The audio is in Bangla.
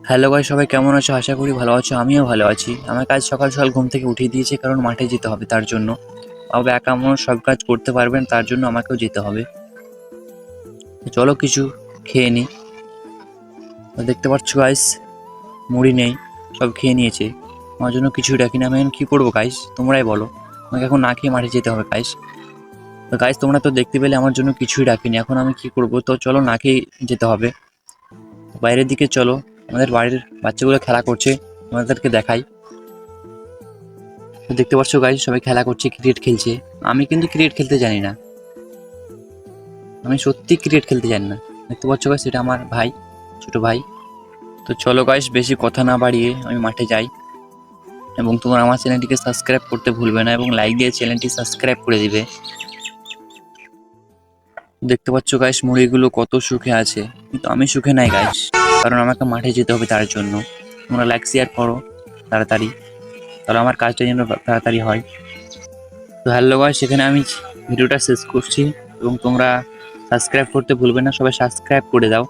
হ্যালো গাইস, সবাই কেমন আছো? আশা করি ভালো আছো। আমিও ভালো আছি। আমাকে আজ সকাল সকাল ঘুম থেকে উঠিয়ে দিয়েছে, কারণ মাঠে যেতে হবে তার জন্য। বাবা একা মানুষ সব কাজ করতে পারবেন, তার জন্য আমাকেও যেতে হবে। তো চলো কিছু খেয়ে নিই। তো দেখতে পাচ্ছ গাইস, মুড়ি নেই, সব খেয়ে নিয়েছে। আমার জন্য কিছুই রাখিনি। আমি এখন কী করবো গাইস, তোমরাই বলো। আমাকে এখন না খেয়ে মাঠে যেতে হবে গাইস। তো গাইস, তোমরা তো দেখতে পেলে আমার জন্য কিছুই রাখিনি। এখন আমি কি করব? তো চলো না খেয়ে যেতে হবে। বাইরের দিকে চলো, আমাদের বাড়ির বাচ্চাগুলো খেলা করছে, আমাদেরকে দেখাই। তো দেখতে পাচ্ছ গাইস, সবাই খেলা করছে, ক্রিকেট খেলছে। আমি কিন্তু ক্রিকেট খেলতে জানি না। আমি সত্যি ক্রিকেট খেলতে জানি না। দেখতে পাচ্ছ গাইস, এটা আমার ভাই, ছোট ভাই। তো চলো গাইস, বেশি কথা না বাড়িয়ে আমি মাঠে যাই। এবং তোমরা আমার চ্যানেলটিকে সাবস্ক্রাইব করতে ভুলবে না, এবং লাইক দিয়ে চ্যানেলটি সাবস্ক্রাইব করে দিবে। দেখতে পাচ্ছ গাইস, মুড়িগুলো কত সুখে আছে, কিন্তু আমি সুখে নাই গাইস, কারণ আমাকে মাঠে যেতে হবে তার জন্য। তোমরা লাইক শেয়ার করো তাড়াতাড়ি, তাহলে আমার কাজটা যেন তাড়াতাড়ি হয়। তো হ্যালো গাইস, সেখানে আমি ভিডিওটা শেষ করছি, এবং তোমরা সাবস্ক্রাইব করতে ভুলবে না, সবাই সাবস্ক্রাইব করে দাও।